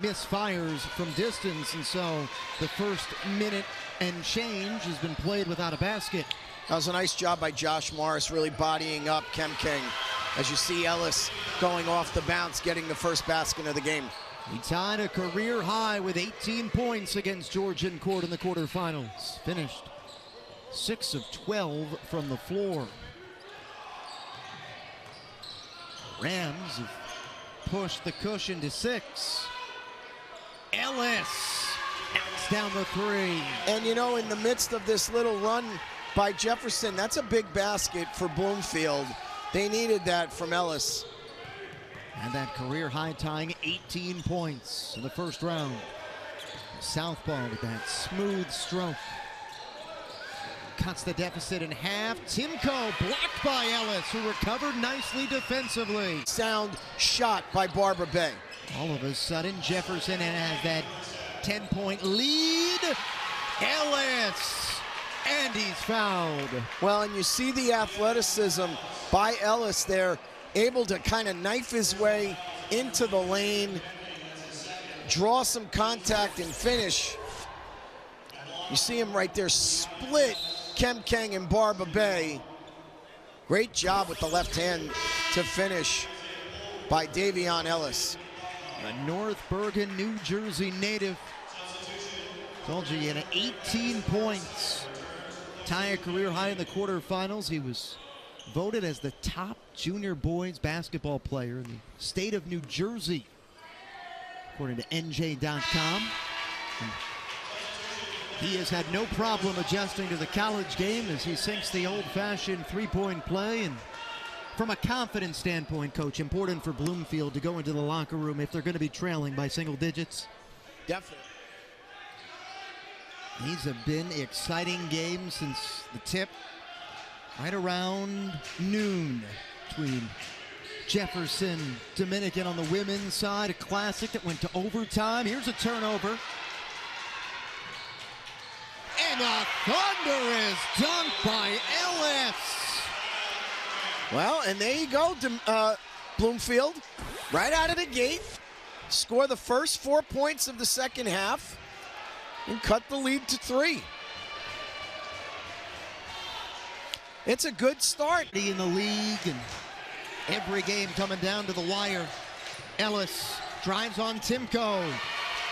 misfires from distance, and so the first minute and change has been played without a basket. That was a nice job by Josh Morris, really bodying up Kem King. As you see Ellis going off the bounce, getting the first basket of the game. He tied a career high with 18 points against Georgian Court in the quarterfinals. Finished 6 of 12 from the floor. Rams have pushed the cushion to 6. Ellis knocks down the 3. And you know, in the midst of this little run by Jefferson, that's a big basket for Bloomfield. They needed that from Ellis. And that career high tying 18 points in the first round. Southpaw with that smooth stroke. Cuts the deficit in half. Timko blocked by Ellis, who recovered nicely defensively. Sound shot by Barbara Bay. All of a sudden, Jefferson has that 10-point lead. Ellis, and he's fouled. Well, and you see the athleticism by Ellis there, able to kind of knife his way into the lane, draw some contact and finish. You see him right there split Kem King and Barbara Bay. Great job with the left hand to finish by DeAvion Ellis. A North Bergen, New Jersey native. Told you he had 18 points. Tie a career high in the quarterfinals. He was voted as the top junior boys basketball player in the state of New Jersey, according to NJ.com. He has had no problem adjusting to the college game as he sinks the old-fashioned three-point play. And from a confidence standpoint, Coach, important for Bloomfield to go into the locker room if they're going to be trailing by single digits. Definitely. These have been exciting games since the tip. Right around noon between Jefferson, Dominican on the women's side. A classic that went to overtime. Here's a turnover. And a thunderous dunk by Ellis. Well, and there you go, Bloomfield. Right out of the gate. Score the first 4 points of the second half and cut the lead to 3. It's a good start. In the league, and every game coming down to the wire. Ellis drives on Timko.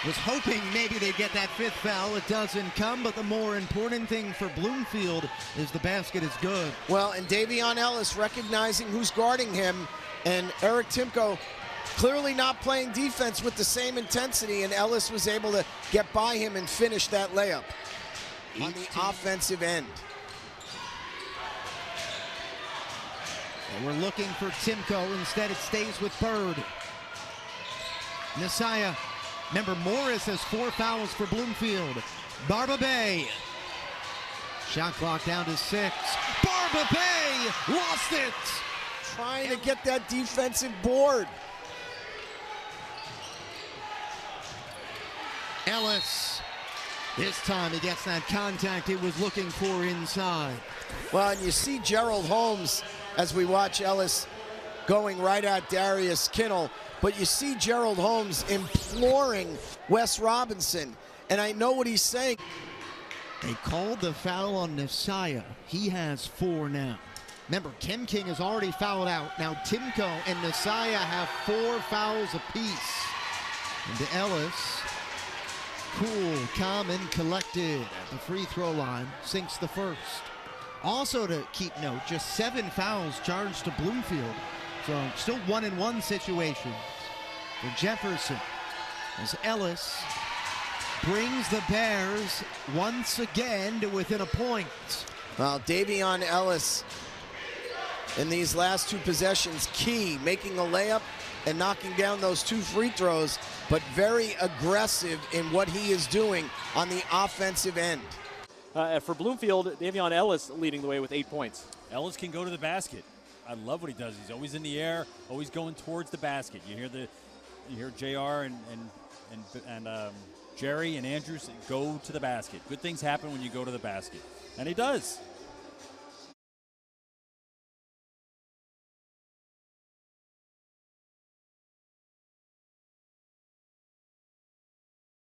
Was hoping maybe they'd get that 5th foul. It doesn't come, but the more important thing for Bloomfield is the basket is good. Well, and DeAvion Ellis recognizing who's guarding him, and Eric Timko clearly not playing defense with the same intensity, and Ellis was able to get by him and finish that layup on the offensive end. And we're looking for Timko. Instead, it stays with Bird. Messiah. Remember, Morris has 4 fouls for Bloomfield. Barbara Bay. Shot clock down to 6. Barbara Bay lost it. Trying to get that defensive board. Ellis. This time he gets that contact he was looking for inside. Well, and you see Gerald Holmes as we watch Ellis going right at Darius Kinnell, but you see Gerald Holmes imploring Wes Robinson, and I know what he's saying. They called the foul on Messiah. He has 4 now. Remember, Kem King has already fouled out. Now Timko and Messiah have 4 fouls apiece. And to Ellis, cool, calm, and collected at the free throw line, sinks the first. Also to keep note, just 7 fouls charged to Bloomfield. So still 1-and-1 situations for Jefferson as Ellis brings the Bears once again to within a point. Well, DeAvion Ellis in these last 2 possessions, key, making a layup and knocking down those 2 free throws, but very aggressive in what he is doing on the offensive end. For Bloomfield, DeAvion Ellis leading the way with 8 points. Ellis can go to the basket. I love what he does. He's always in the air, always going towards the basket. You hear JR and Jerry and Andrews go to the basket. Good things happen when you go to the basket, and he does.